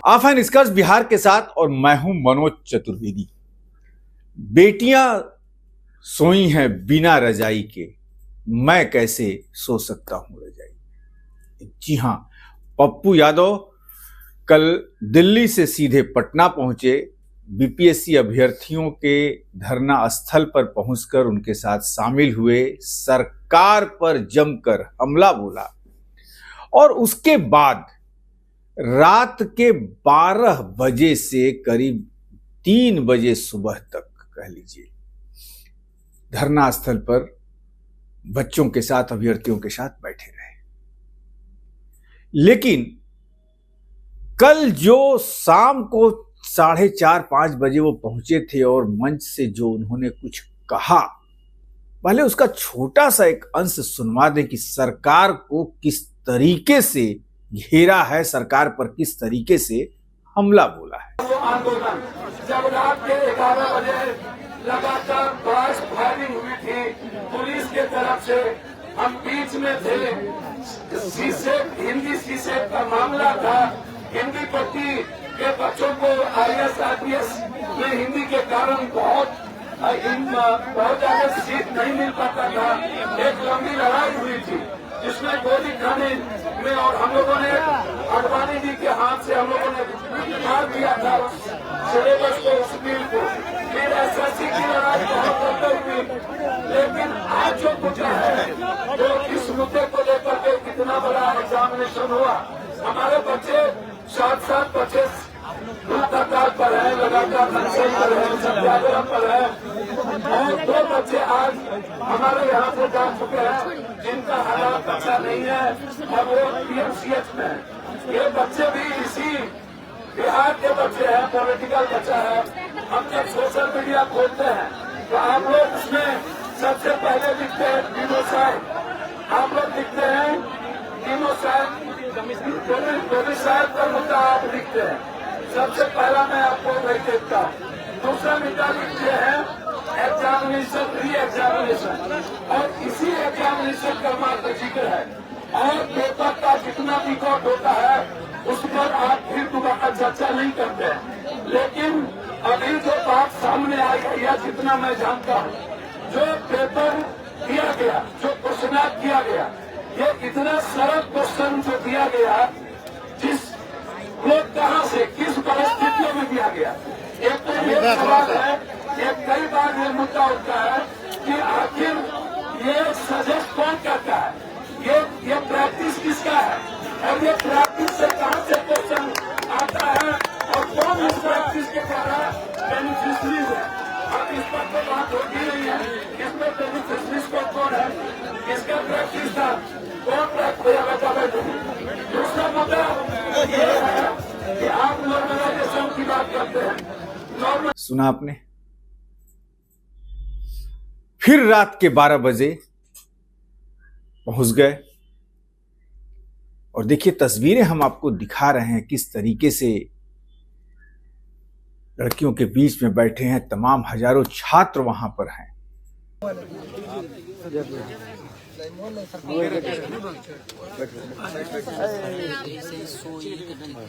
आप हैं निष्कर्ष बिहार के साथ और मैं हूं मनोज चतुर्वेदी। बेटियां सोई हैं बिना रजाई के, मैं कैसे सो सकता हूं रजाई। जी हां, पप्पू यादव कल दिल्ली से सीधे पटना पहुंचे। बीपीएससी अभ्यर्थियों के धरना स्थल पर पहुंचकर उनके साथ शामिल हुए, सरकार पर जमकर हमला बोला और उसके बाद रात के 12 बजे से करीब 3 बजे सुबह तक कह लीजिए धरना स्थल पर बच्चों के साथ, अभ्यर्थियों के साथ बैठे रहे। लेकिन कल जो शाम को 4:30-5 बजे वो पहुंचे थे और मंच से जो उन्होंने कुछ कहा, पहले उसका छोटा सा एक अंश सुनवा दें कि सरकार को किस तरीके से घेरा है, सरकार पर किस तरीके से हमला बोला है। वो आंदोलन जब रात के 11 बजे लगातार क्रॉस फायरिंग हुई थी पुलिस के तरफ से, हम बीच में थे। शीशे हिंदी शीशे का मामला था। हिंदी पट्टी के बच्चों को IAS में हिंदी के कारण बहुत ज्यादा सीट नहीं मिल पाता था। एक लंबी लड़ाई हुई थी जिसमें गोली खाने में और हम लोगों ने अडवाणी जी के हाथ से हम लोगों ने मार दिया था उस सिलेबस को, उस बिल को। फिर SSC की लड़ाई बहुत अंदर हुई। लेकिन आज जो कुछ है, जो इस मुद्दे को लेकर के कितना बड़ा एग्जामिनेशन हुआ, हमारे बच्चे 7 बच्चे हड़ताल पर है, लगातार नक्सल पर है, सत्याग्रह पर है और 2 बच्चे आज हमारे यहाँ से जा चुके हैं जिनका हालात अच्छा नहीं है और वो PMCH में है। ये बच्चे भी इसी बिहार के बच्चे हैं, पॉलिटिकल बच्चा है। हम जब सोशल मीडिया खोलते हैं तो आप लोग उसमें सबसे पहले लिखते हैं डिनोसाइड, आप लोग लिखते हैं डिनोसाइड, डोमिसाइड का मुद्दा आप लिखते हैं। सबसे पहला मैं आपको वही देखता हूँ। दूसरा मुद्दा लिखते हैं एग्जामिनेशन, री एग्जामिनेशन, और इसी एग्जामिनेशन का मात्र जिक्र है और पेपर का जितना रिकॉर्ड होता है उस पर आप फिर दोबारा चर्चा नहीं करते हैं। लेकिन अभी जो बात सामने आई है या जितना मैं जानता हूँ, जो पेपर दिया गया, जो क्वेश्चन किया गया, ये इतना सरल क्वेश्चन जो दिया गया, जिस लोग कहाँ से किस परिस्थितियों में दिया गया। एक तो ये सवाल है, ये कई बार ये मुद्दा उठता है कि आखिर ये सजेस्ट कौन करता है, ये प्रैक्टिस किसका है और ये प्रैक्टिस से कहाँ से क्वेश्चन आता है और कौन इस प्रैक्टिस के द्वारा बेनिफिशरीज है। अब इस पर तो बात होती नहीं है, इसमें बेनिफिशरीज कौन है, किसका प्रैक्टिस था, कौन प्रैक्टिस। दूसरा मुद्दा ये है कि आप नॉर्मलाइजेशन की बात करते हैं। सुना आपने? फिर रात के 12 बजे पहुंच गए और देखिए तस्वीरें हम आपको दिखा रहे हैं किस तरीके से लड़कियों के बीच में बैठे हैं। तमाम हजारों छात्र वहां पर हैं।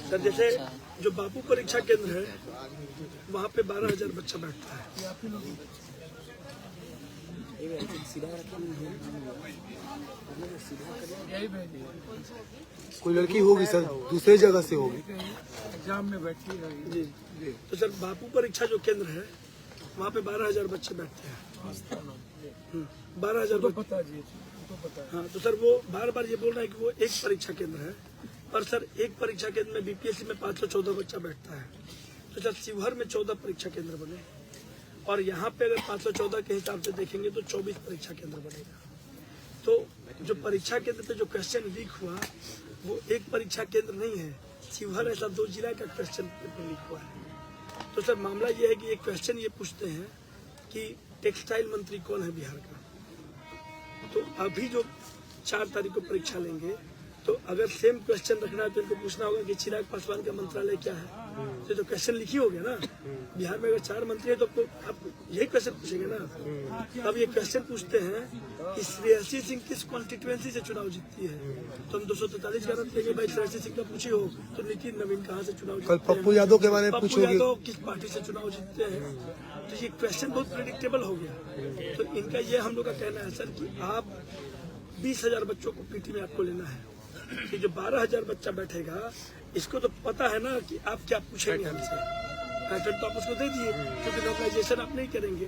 सर, जैसे जो बापू परीक्षा केंद्र है वहाँ पे 12,000 बच्चा बैठता है। कोई लड़की होगी सर, दूसरी जगह से होगी, एग्जाम में बैठी है जी। तो सर बापू परीक्षा जो केंद्र है वहाँ पे 12,000 बच्चे बैठते हैं। 12,000 पता जी, हाँ। तो सर वो बार बार ये बोल रहा है कि वो एक परीक्षा केंद्र है, पर सर एक परीक्षा केंद्र में बीपीएससी में 514 बच्चा बैठता है। तो सर शिवहर में 14 परीक्षा केंद्र बने और यहाँ पे अगर 514 के हिसाब से देखेंगे तो 24 परीक्षा केंद्र बनेगा। तो जो परीक्षा केंद्र पे जो क्वेश्चन लीक हुआ वो एक परीक्षा केंद्र नहीं है, शिवहर ऐसा 2 जिला का क्वेश्चन पेपर लीक हुआ है। तो सर मामला ये है कि एक क्वेश्चन ये पूछते हैं कि टेक्सटाइल मंत्री कौन है बिहार का। तो अभी जो 4 तारीख को परीक्षा लेंगे तो अगर सेम क्वेश्चन रखना है तो इनको पूछना होगा कि चिराग पासवान का मंत्रालय क्या है। तो क्वेश्चन लिखी हो गया ना, बिहार में अगर 4 मंत्री है तो आप यही क्वेश्चन पूछेंगे ना। अब ये क्वेश्चन पूछते हैं कि श्रेयसी सिंह किस कॉन्स्टिट्यूएंसी से चुनाव जीतती है, तो हम 243 का रख लेंगे भाई श्रेयसी सिंह का पूछे हो तो नितिन नवीन कहाँ से चुनाव जीतते हैं, पप्पू यादव के बारे में पप्पू पूछोगे, यादव किस पार्टी से चुनाव जीतते हैं। तो ये क्वेश्चन बहुत प्रेडिक्टेबल हो गया। तो इनका ये हम लोग का कहना है सर कि आप 20,000 बच्चों को पीटी में आपको लेना है, कि जो 12,000 बच्चा बैठेगा इसको तो पता है ना कि आप क्या पूछेंगे हमसे। पैटर्न तो आप उसको दे दिए क्योंकि नॉर्मलाइजेशन आप नहीं करेंगे।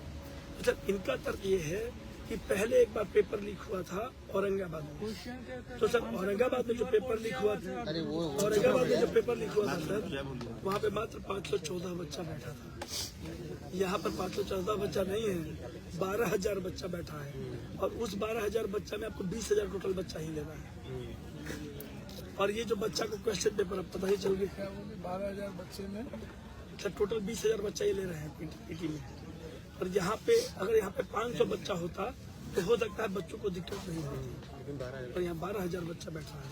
अच्छा, इनका तर्क ये है कि पहले एक बार पेपर लीक हुआ था औरंगाबाद में, तो सर औरंगाबाद में जो पेपर लीक हुआ था, औरंगाबाद में जो पेपर लीक हुआ था सर, वहाँ पे मात्र 514 बच्चा बैठा था। यहाँ पर 514 बच्चा नहीं है, 12,000 बच्चा बैठा है, और उस 12,000 बच्चा में आपको 20,000 टोटल बच्चा ही लेना है। और ये जो बच्चा को क्वेश्चन पेपर अब पता ही चल गया 12,000 बच्चे में सर टोटल 20,000 बच्चा ही ले रहे हैं पीटी में। और यहाँ पे अगर यहाँ पे 500 बच्चा होता तो हो सकता है बच्चों को दिक्कत नहीं होती, और यहाँ 12,000 बच्चा बैठ रहा है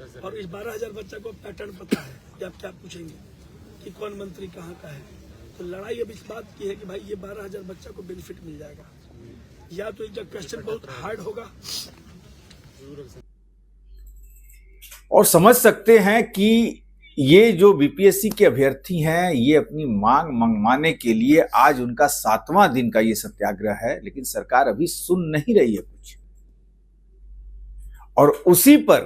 सर। और इस 12,000 बच्चा को पैटर्न पता है कि आप क्या पूछेंगे कि कौन मंत्री कहाँ का है। तो लड़ाई अब इस बात की है कि भाई ये 12,000 बच्चा को बेनिफिट मिल जाएगा, या तो इनका क्वेश्चन बहुत हार्ड होगा। और समझ सकते हैं कि ये जो बीपीएससी के अभ्यर्थी हैं ये अपनी मांग मंगवाने के लिए आज उनका 7वां दिन का ये सत्याग्रह है, लेकिन सरकार अभी सुन नहीं रही है कुछ। और उसी पर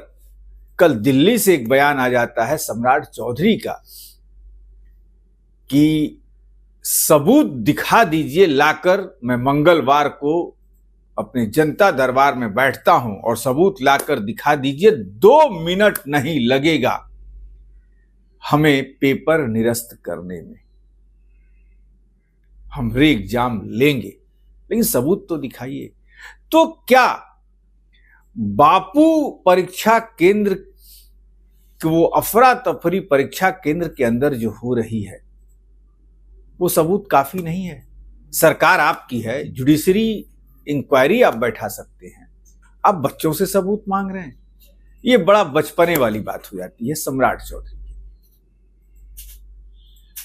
कल दिल्ली से एक बयान आ जाता है सम्राट चौधरी का कि सबूत दिखा दीजिए लाकर, मैं मंगलवार को अपने जनता दरबार में बैठता हूं और सबूत लाकर दिखा दीजिए, 2 मिनट नहीं लगेगा हमें पेपर निरस्त करने में, हम एग्जाम लेंगे, लेकिन सबूत तो दिखाइए। तो क्या बापू परीक्षा केंद्र, वो अफरा तफरी परीक्षा केंद्र के अंदर जो हो रही है वो सबूत काफी नहीं है? सरकार आपकी है, जुडिशरी इंक्वायरी आप बैठा सकते हैं, आप बच्चों से सबूत मांग रहे हैं। ये बड़ा बचपने वाली बात हो जाती है सम्राट चौधरी की।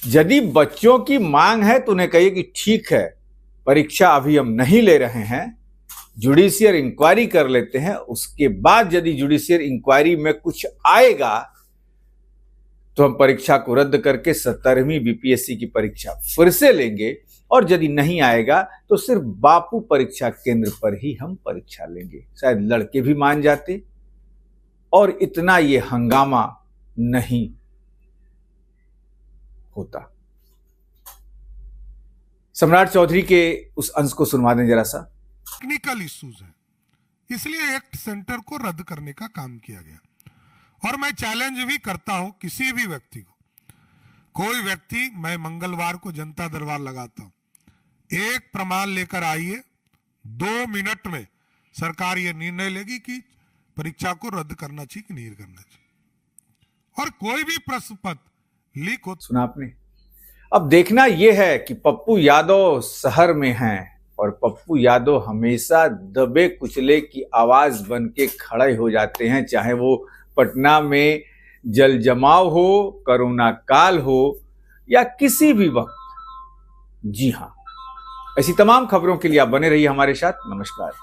यदि बच्चों की मांग है तो उन्हें कहिए कि ठीक है, परीक्षा अभी हम नहीं ले रहे हैं, जुडिशियल इंक्वायरी कर लेते हैं, उसके बाद यदि जुडिशियल इंक्वायरी में कुछ आएगा तो हम परीक्षा को रद्द करके 17वीं बीपीएससी की परीक्षा फिर से लेंगे, और यदि नहीं आएगा तो सिर्फ बापू परीक्षा केंद्र पर ही हम परीक्षा लेंगे। शायद लड़के भी मान जाते और इतना ये हंगामा नहीं होता। सम्राट चौधरी के उस अंश को सुनवा दें जरा सा। टेक्निकल इश्यूज है, इसलिए एक्ट सेंटर को रद्द करने का काम किया गया। और मैं चैलेंज भी करता हूं किसी भी व्यक्ति को, कोई व्यक्ति, मैं मंगलवार को जनता दरबार लगाता हूं, एक प्रमाण लेकर आइए, 2 मिनट में सरकार ये निर्णय लेगी कि परीक्षा को रद्द करना चाहिए कि नहीं करना चाहिए। और कोई भी प्रश्न पत्र लीक हो, सुना आपने। अब देखना यह है कि पप्पू यादव शहर में हैं और पप्पू यादव हमेशा दबे कुचले की आवाज बन के खड़े हो जाते हैं, चाहे वो पटना में जल जमाव हो, कोरोना काल हो या किसी भी वक्त। जी हां, ऐसी तमाम खबरों के लिए आप बने रहिए हमारे साथ। नमस्कार।